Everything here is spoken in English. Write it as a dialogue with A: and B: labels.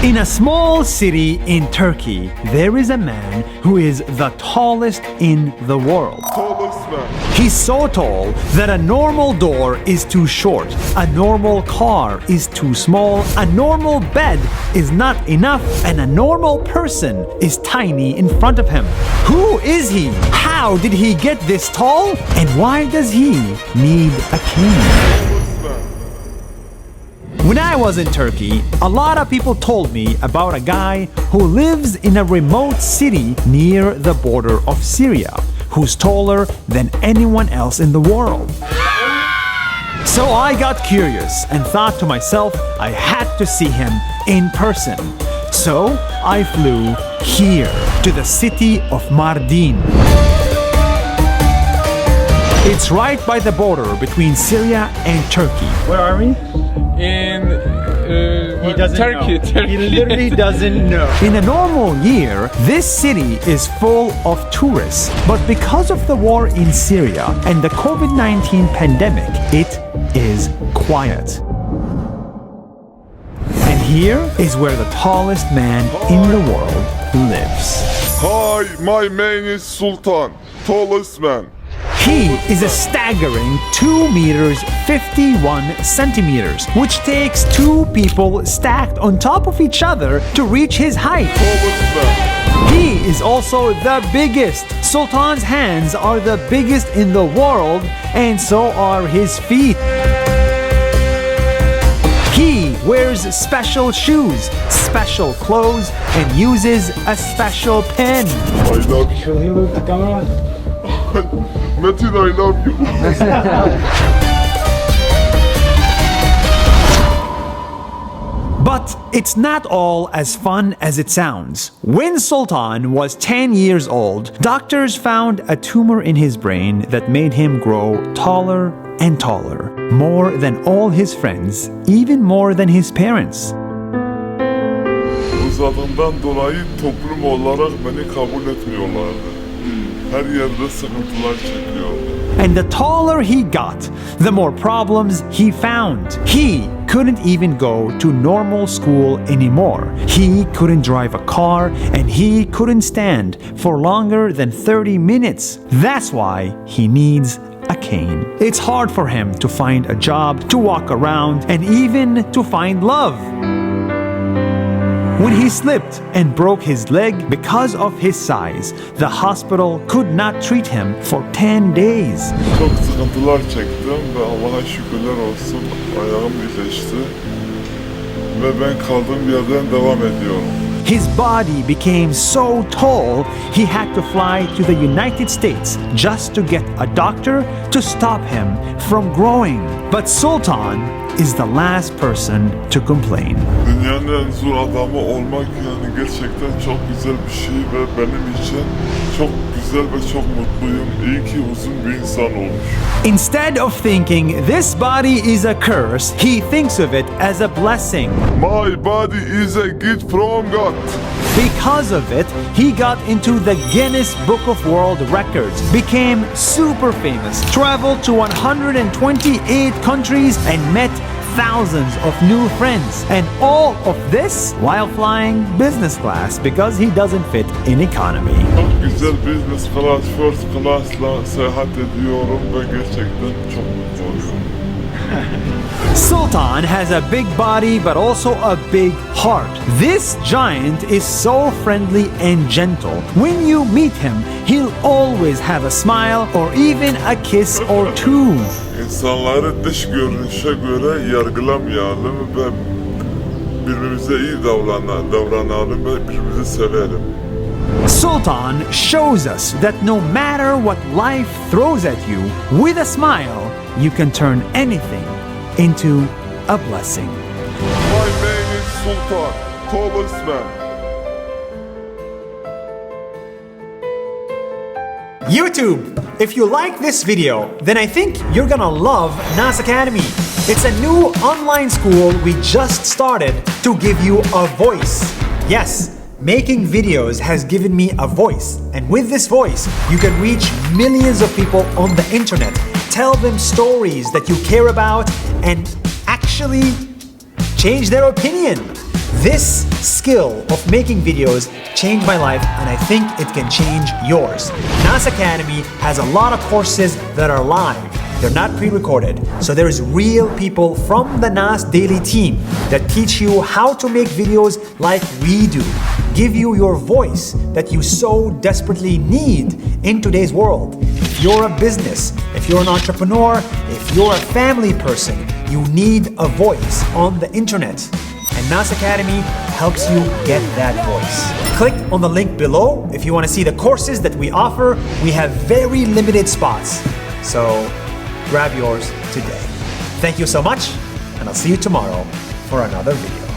A: In a small city in Turkey, there is a man who is the tallest in the world.
B: Tallest man.
A: He's so tall that a normal door is too short, a normal car is too small, a normal bed is not enough, and a normal person is tiny in front of him. Who is he? How did he get this tall? And why does he need a cane? When I was in Turkey, a lot of people told me about a guy who lives in a remote city near the border of Syria, who's taller than anyone else in the world. So I got curious and thought to myself I had to see him in person. So I flew here to the city of Mardin. It's right by the border between Syria and Turkey.
C: Where are we?
D: In
C: He doesn't
D: Turkey.
C: know. He literally doesn't know.
A: In a normal year, this city is full of tourists. But because of the war in Syria and the COVID-19 pandemic, it is quiet. And here is where the tallest man in the world lives.
B: Hi, my name is Sultan. Tallest man.
A: He is a staggering 2 meters 51 centimeters, which takes 2 people stacked on top of each other to reach his height.
B: Tallest man.
A: He is also the biggest. Sultan's hands are the biggest in the world, and so are his feet. He wears special shoes, special clothes, and uses a special pen.
B: I love you.
C: Will he look the camera?
B: Metin, I love you.
A: But it's not all as fun as it sounds. When Sultan was 10 years old, doctors found a tumor in his brain that made him grow taller and taller, more than all his friends, even more than his parents.
B: Uzadığımdan dolayı toplum olarak beni kabul etmiyorlardı. Her yerde sıkıntılar çekiyordu.
A: And the taller he got, the more problems he found. He couldn't even go to normal school anymore. He couldn't drive a car, and he couldn't stand for longer than 30 minutes. That's why he needs a cane. It's hard for him to find a job, to walk around, and even to find love. When he slipped and broke his leg because of his size, the hospital could not treat him for 10 days.
B: Çok sıkıntılar çektim ve Allah'a şükürler olsun ayağım iyileşti. Ve ben kaldığım yerden devam ediyorum.
A: His body became so tall, he had to fly to the United States just to get a doctor to stop him from growing. But Sultan is the last person to complain.
B: Dünyanın en zor adamı olmak yani gerçekten çok güzel bir şey ve benim için çok güzel ve çok mutluyum. İyi ki uzun bir insan olmuş.
A: Instead of thinking this body is a curse, he thinks of it as a blessing.
B: My body is a gift from God.
A: Because of it, he got into the Guinness Book of World Records, became super famous, traveled to 128 countries, and met thousands of new friends. And all of this while flying business class because he doesn't fit in economy.
B: Çok güzel business class, first class'la seyahat ediyorum ve gerçekten çok mutlu oluyorum.
A: Sultan has a big body but also a big heart. This giant is so friendly and gentle. When you meet him, he'll always have a smile or even a kiss or two.
B: İnsanları dış görünüşe göre yargılamayalım ve birbirimize iyi davranalım ve birbirimizi sevelim.
A: Sultan shows us that no matter what life throws at you, with a smile, you can turn anything into a blessing.
B: My name is Sultan, tallest man.
A: YouTube, if you like this video, then I think you're gonna love NAS Academy. It's a new online school we just started to give you a voice. Yes, making videos has given me a voice, and with this voice, you can reach millions of people on the internet, tell them stories that you care about, and actually change their opinion. This skill of making videos changed my life, and I think it can change yours. NAS Academy has a lot of courses that are live. They're not pre-recorded, so there is real people from the NAS Daily team that teach you how to make videos like we do, give you your voice that you so desperately need in today's world. If you're a business, if you're an entrepreneur, if you're a family person, you need a voice on the internet. And NAS Academy helps you get that voice. Click on the link below if you want to see the courses that we offer. We have very limited spots, so grab yours today. Thank you so much, and I'll see you tomorrow for another video.